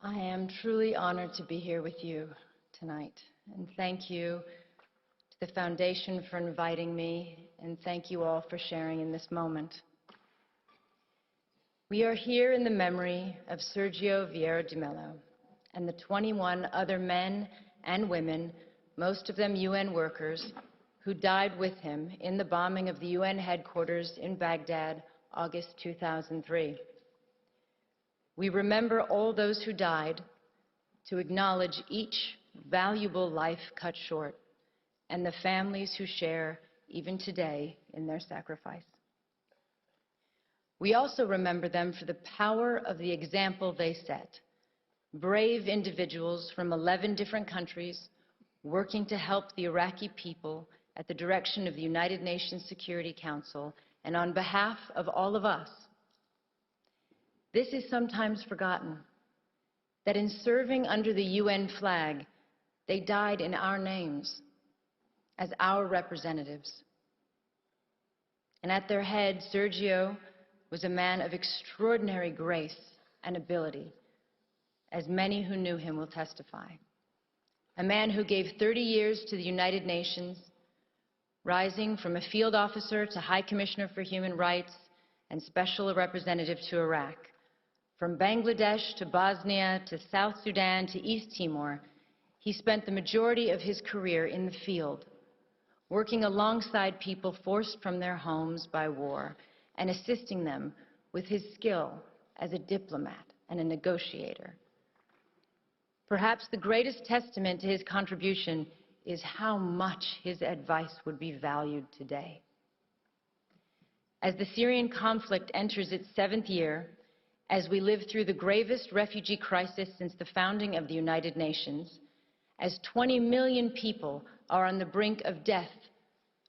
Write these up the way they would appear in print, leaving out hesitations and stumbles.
I am truly honored to be here with you tonight, and thank you to the Foundation for inviting me, and thank you all for sharing in this moment. We are here in the memory of Sergio Vieira de Mello and the 21 other men and women, most of them UN workers, who died with him in the bombing of the UN headquarters in Baghdad, August 2003. We remember all those who died to acknowledge each valuable life cut short and the families who share, even today, in their sacrifice. We also remember them for the power of the example they set. Brave individuals from 11 different countries working to help the Iraqi people at the direction of the United Nations Security Council and on behalf of all of us. This is sometimes forgotten, that in serving under the UN flag, they died in our names, as our representatives. And at their head, Sergio was a man of extraordinary grace and ability, as many who knew him will testify. A man who gave 30 years to the United Nations, rising from a field officer to High Commissioner for Human Rights and Special Representative to Iraq. From Bangladesh to Bosnia to South Sudan to East Timor, he spent the majority of his career in the field, working alongside people forced from their homes by war and assisting them with his skill as a diplomat and a negotiator. Perhaps the greatest testament to his contribution is how much his advice would be valued today. As the Syrian conflict enters its 7th year, as we live through the gravest refugee crisis since the founding of the United Nations, as 20 million people are on the brink of death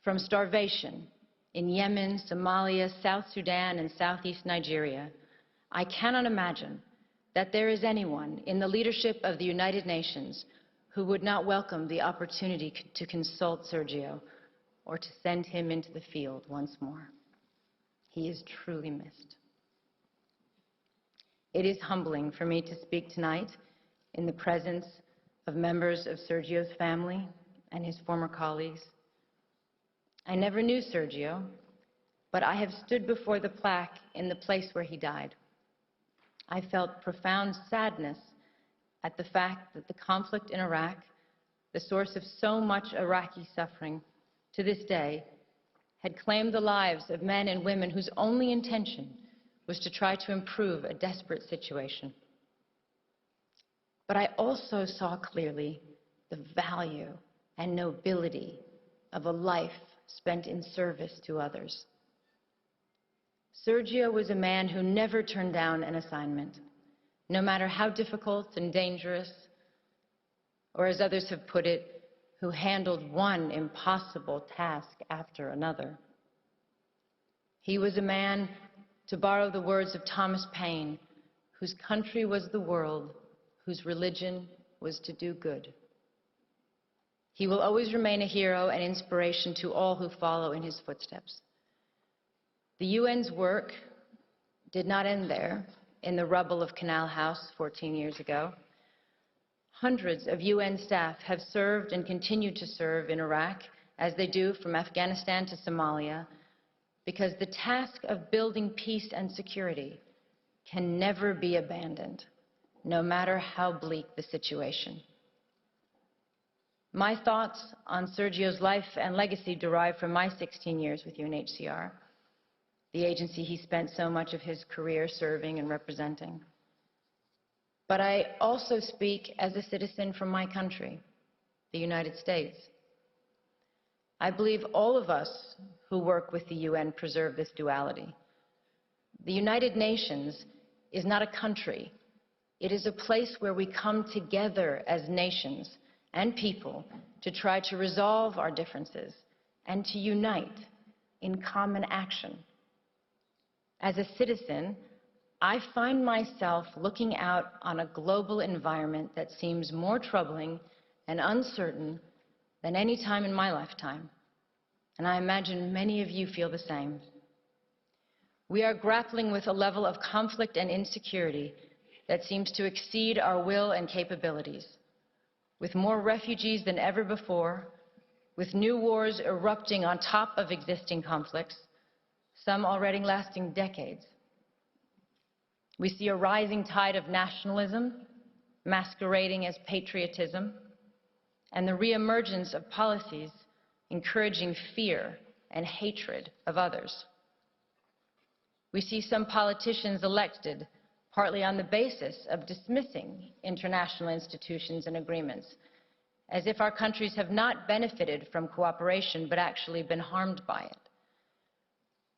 from starvation in Yemen, Somalia, South Sudan, and Southeast Nigeria, I cannot imagine that there is anyone in the leadership of the United Nations who would not welcome the opportunity to consult Sergio or to send him into the field once more. He is truly missed. It is humbling for me to speak tonight in the presence of members of Sergio's family and his former colleagues. I never knew Sergio, but I have stood before the plaque in the place where he died. I felt profound sadness at the fact that the conflict in Iraq, the source of so much Iraqi suffering to this day, had claimed the lives of men and women whose only intention was to try to improve a desperate situation. But I also saw clearly the value and nobility of a life spent in service to others. Sergio was a man who never turned down an assignment, no matter how difficult and dangerous, or as others have put it, who handled one impossible task after another. He was a man, to borrow the words of Thomas Paine, whose country was the world, whose religion was to do good. He will always remain a hero and inspiration to all who follow in his footsteps. The UN's work did not end there, in the rubble of Canal House 14 years ago. Hundreds of UN staff have served and continue to serve in Iraq, as they do from Afghanistan to Somalia, because the task of building peace and security can never be abandoned, no matter how bleak the situation. My thoughts on Sergio's life and legacy derive from my 16 years with UNHCR, the agency he spent so much of his career serving and representing. But I also speak as a citizen from my country, the United States. I believe all of us who work with the UN preserve this duality. The United Nations is not a country. It is a place where we come together as nations and people to try to resolve our differences and to unite in common action. As a citizen, I find myself looking out on a global environment that seems more troubling and uncertain than any time in my lifetime. And I imagine many of you feel the same. We are grappling with a level of conflict and insecurity that seems to exceed our will and capabilities. With more refugees than ever before, with new wars erupting on top of existing conflicts, some already lasting decades. We see a rising tide of nationalism, masquerading as patriotism, and the reemergence of policies encouraging fear and hatred of others. We see some politicians elected partly on the basis of dismissing international institutions and agreements, as if our countries have not benefited from cooperation but actually been harmed by it.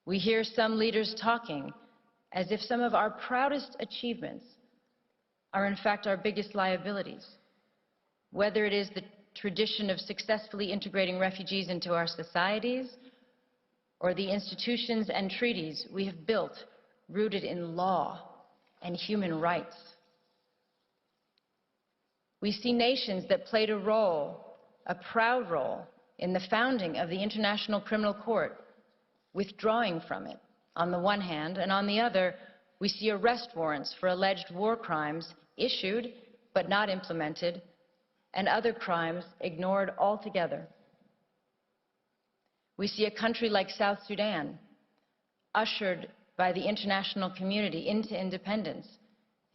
We hear some leaders talking as if some of our proudest achievements are in fact our biggest liabilities, whether it is the tradition of successfully integrating refugees into our societies or the institutions and treaties we have built rooted in law and human rights. We see nations that played a role, a proud role, in the founding of the International Criminal Court, withdrawing from it on the one hand, and on the other, we see arrest warrants for alleged war crimes issued but not implemented, and other crimes ignored altogether. We see a country like South Sudan, ushered by the international community into independence,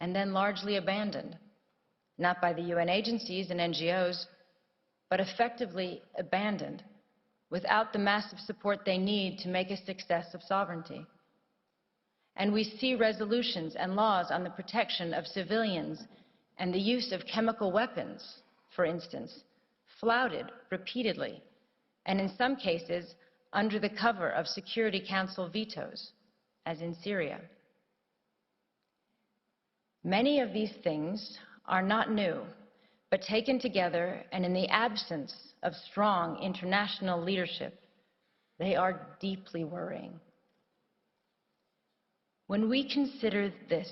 and then largely abandoned, not by the UN agencies and NGOs, but effectively abandoned, without the massive support they need to make a success of sovereignty. And we see resolutions and laws on the protection of civilians and the use of chemical weapons, for instance, flouted repeatedly, and in some cases under the cover of Security Council vetoes, as in Syria. Many of these things are not new, but taken together and in the absence of strong international leadership, they are deeply worrying. When we consider this,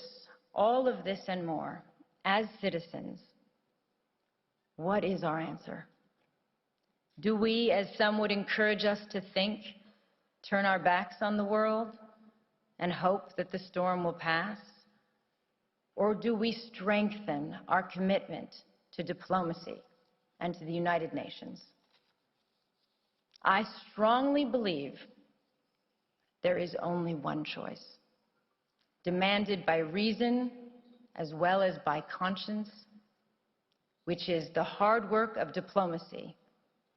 all of this and more, as citizens, what is our answer? Do we, as some would encourage us to think, turn our backs on the world and hope that the storm will pass? Or do we strengthen our commitment to diplomacy and to the United Nations? I strongly believe there is only one choice, demanded by reason as well as by conscience, which is the hard work of diplomacy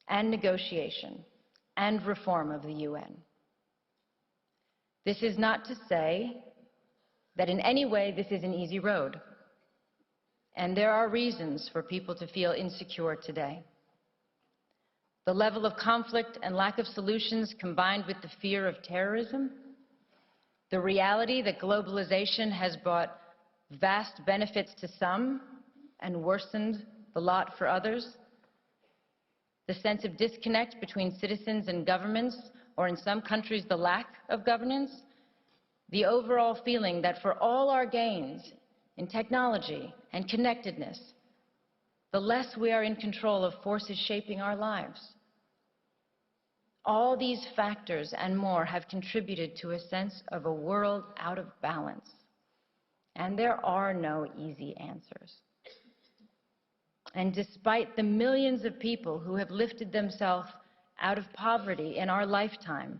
and negotiation and reform of the UN. This is not to say that in any way this is an easy road, and there are reasons for people to feel insecure today. The level of conflict and lack of solutions combined with the fear of terrorism, the reality that globalization has brought vast benefits to some and worsened the lot for others, the sense of disconnect between citizens and governments, or in some countries the lack of governance, the overall feeling that for all our gains in technology and connectedness, the less we are in control of forces shaping our lives. All these factors and more have contributed to a sense of a world out of balance. And there are no easy answers. And despite the millions of people who have lifted themselves out of poverty in our lifetime,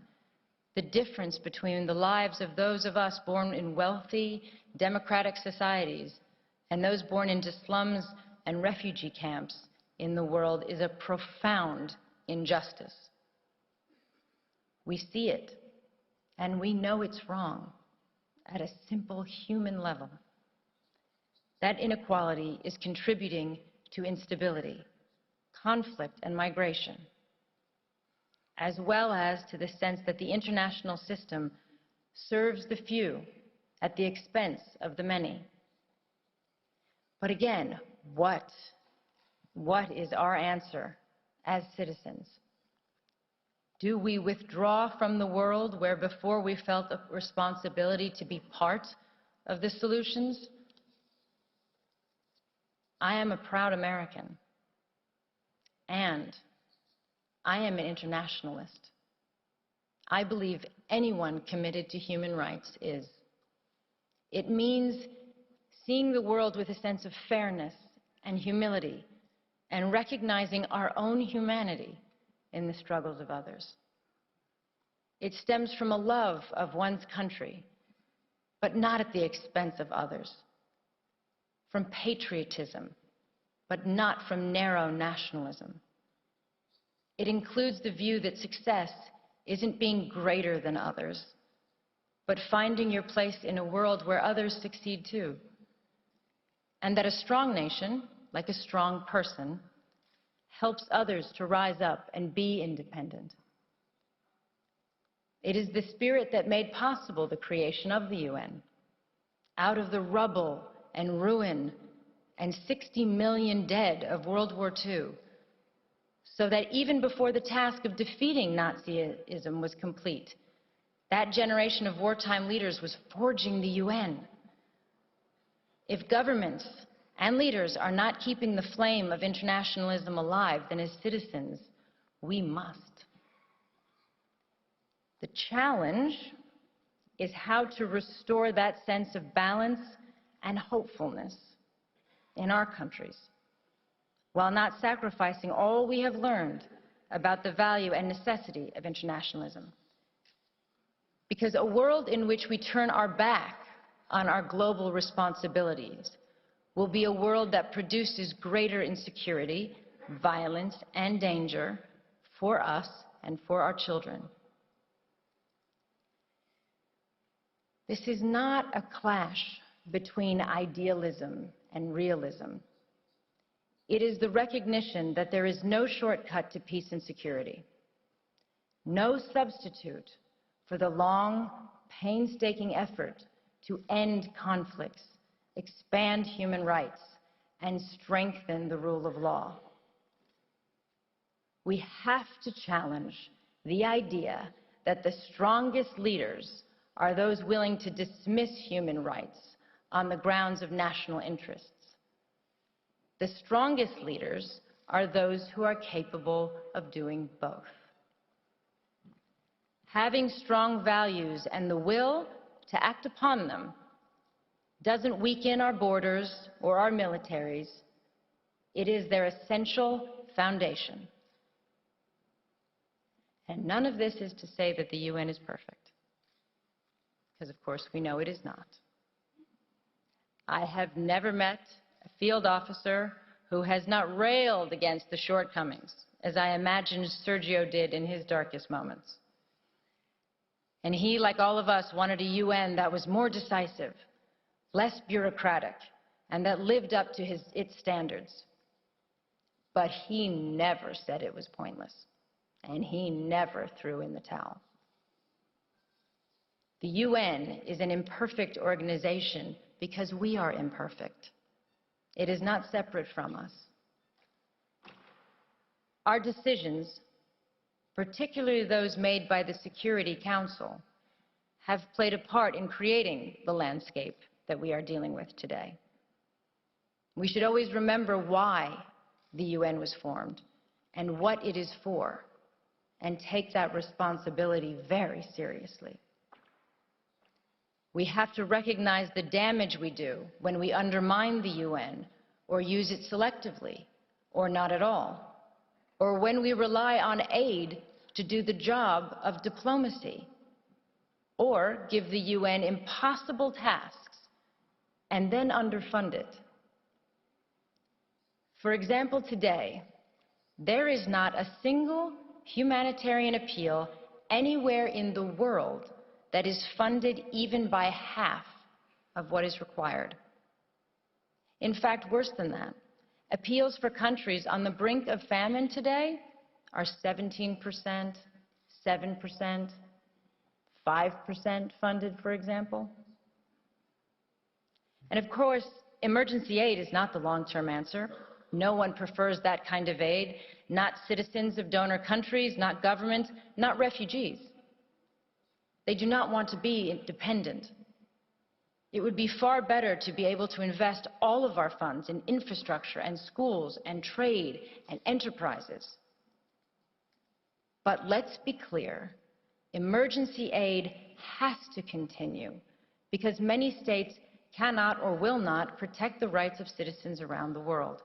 the difference between the lives of those of us born in wealthy, democratic societies and those born into slums and refugee camps in the world is a profound injustice. We see it, and we know it's wrong at a simple human level. That inequality is contributing to instability, conflict, and migration, as well as to the sense that the international system serves the few at the expense of the many. But again, what is our answer as citizens? Do we withdraw from the world where before we felt a responsibility to be part of the solutions? I am a proud American, and I am an internationalist. I believe anyone committed to human rights is. It means seeing the world with a sense of fairness and humility, and recognizing our own humanity in the struggles of others. It stems from a love of one's country, but not at the expense of others, from patriotism, but not from narrow nationalism. It includes the view that success isn't being greater than others, but finding your place in a world where others succeed too. And that a strong nation, like a strong person, helps others to rise up and be independent. It is the spirit that made possible the creation of the UN. Out of the rubble and ruin and 60 million dead of World War II, so that even before the task of defeating Nazism was complete, that generation of wartime leaders was forging the UN. If governments and leaders are not keeping the flame of internationalism alive, then as citizens, we must. The challenge is how to restore that sense of balance and hopefulness in our countries, while not sacrificing all we have learned about the value and necessity of internationalism. Because a world in which we turn our back on our global responsibilities will be a world that produces greater insecurity, violence, and danger for us and for our children. This is not a clash between idealism and realism. It is the recognition that there is no shortcut to peace and security, no substitute for the long, painstaking effort to end conflicts, expand human rights, and strengthen the rule of law. We have to challenge the idea that the strongest leaders are those willing to dismiss human rights on the grounds of national interests. The strongest leaders are those who are capable of doing both. Having strong values and the will to act upon them doesn't weaken our borders or our militaries. It is their essential foundation. And none of this is to say that the UN is perfect, because of course we know it is not. I have never met a field officer who has not railed against the shortcomings, as I imagine Sergio did in his darkest moments. And he, like all of us, wanted a UN that was more decisive, less bureaucratic, and that lived up to its standards. But he never said it was pointless, and he never threw in the towel. The UN is an imperfect organization because we are imperfect. It is not separate from us. Our decisions, particularly those made by the Security Council, have played a part in creating the landscape that we are dealing with today. We should always remember why the UN was formed and what it is for, and take that responsibility very seriously. We have to recognize the damage we do when we undermine the UN or use it selectively or not at all, or when we rely on aid to do the job of diplomacy, or give the UN impossible tasks and then underfund it. For example, today, there is not a single humanitarian appeal anywhere in the world that is funded even by half of what is required. In fact, worse than that, appeals for countries on the brink of famine today are 17%, 7%, 5% funded, for example. And of course, emergency aid is not the long-term answer. No one prefers that kind of aid, not citizens of donor countries, not governments, not refugees. They do not want to be dependent. It would be far better to be able to invest all of our funds in infrastructure and schools and trade and enterprises. But let's be clear, emergency aid has to continue because many states cannot or will not protect the rights of citizens around the world.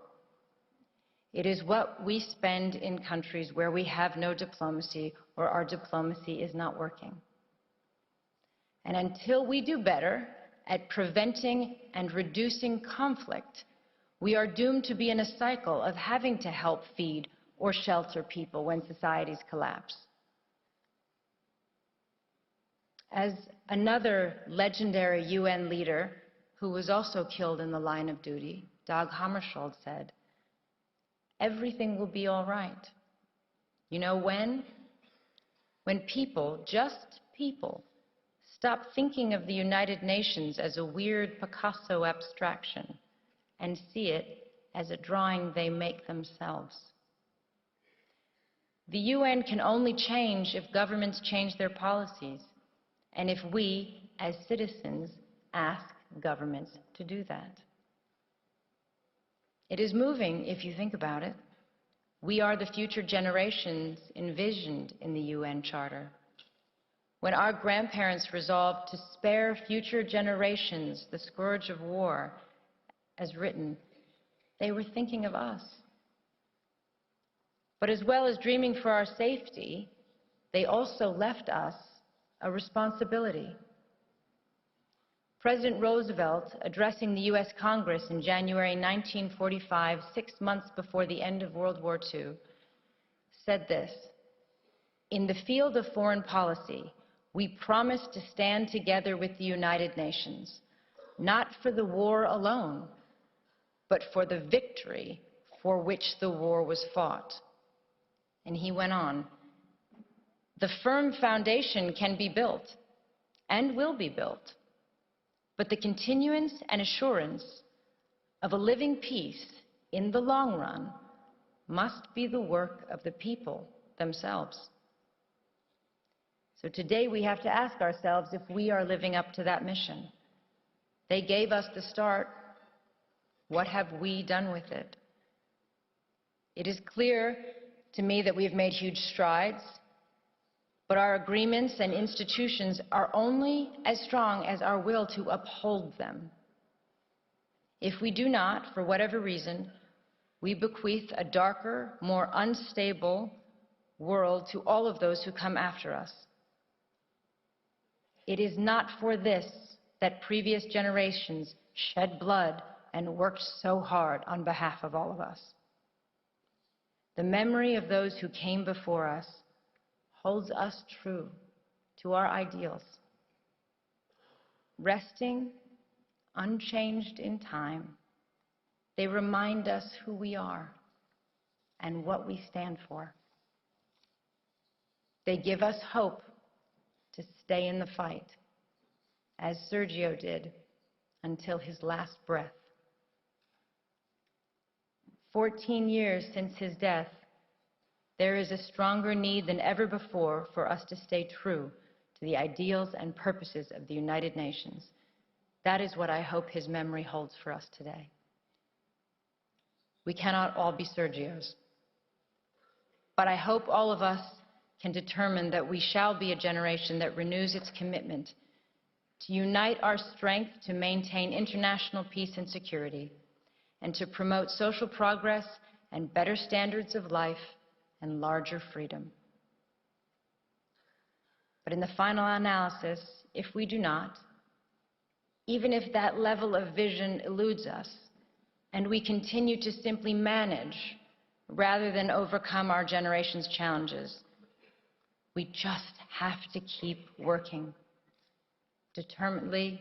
It is what we spend in countries where we have no diplomacy or our diplomacy is not working. And until we do better at preventing and reducing conflict, we are doomed to be in a cycle of having to help feed or shelter people when societies collapse. As another legendary UN leader who was also killed in the line of duty, Dag Hammarskjöld, said, "Everything will be all right." You know when? When people, just people, stop thinking of the United Nations as a weird Picasso abstraction and see it as a drawing they make themselves. The UN can only change if governments change their policies, and if we, as citizens, ask governments to do that. It is moving, if you think about it. We are the future generations envisioned in the UN Charter. When our grandparents resolved to spare future generations the scourge of war, as written, they were thinking of us. But as well as dreaming for our safety, they also left us a responsibility. President Roosevelt, addressing the U.S. Congress in January 1945, 6 months before the end of World War II, said this, "In the field of foreign policy, we promise to stand together with the United Nations, not for the war alone, but for the victory for which the war was fought." And he went on, "The firm foundation can be built and will be built, but the continuance and assurance of a living peace in the long run must be the work of the people themselves." So today we have to ask ourselves if we are living up to that mission. They gave us the start. What have we done with it? It is clear to me that we have made huge strides, but our agreements and institutions are only as strong as our will to uphold them. If we do not, for whatever reason, we bequeath a darker, more unstable world to all of those who come after us. It is not for this that previous generations shed blood and worked so hard on behalf of all of us. The memory of those who came before us holds us true to our ideals. Resting, unchanged in time, they remind us who we are and what we stand for. They give us hope to stay in the fight, as Sergio did until his last breath. 14 years since his death, there is a stronger need than ever before for us to stay true to the ideals and purposes of the United Nations. That is what I hope his memory holds for us today. We cannot all be Sergios, but I hope all of us can determine that we shall be a generation that renews its commitment to unite our strength to maintain international peace and security, and to promote social progress and better standards of life and larger freedom. But in the final analysis, if we do not, even if that level of vision eludes us, and we continue to simply manage rather than overcome our generation's challenges, we just have to keep working determinedly,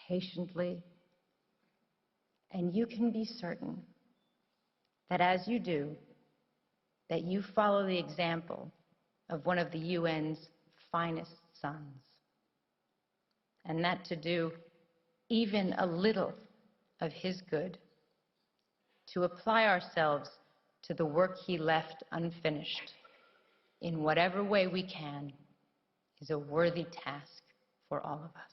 patiently, and you can be certain that as you do, that you follow the example of one of the UN's finest sons, and that to do even a little of his good, to apply ourselves to the work he left unfinished in whatever way we can, is a worthy task for all of us.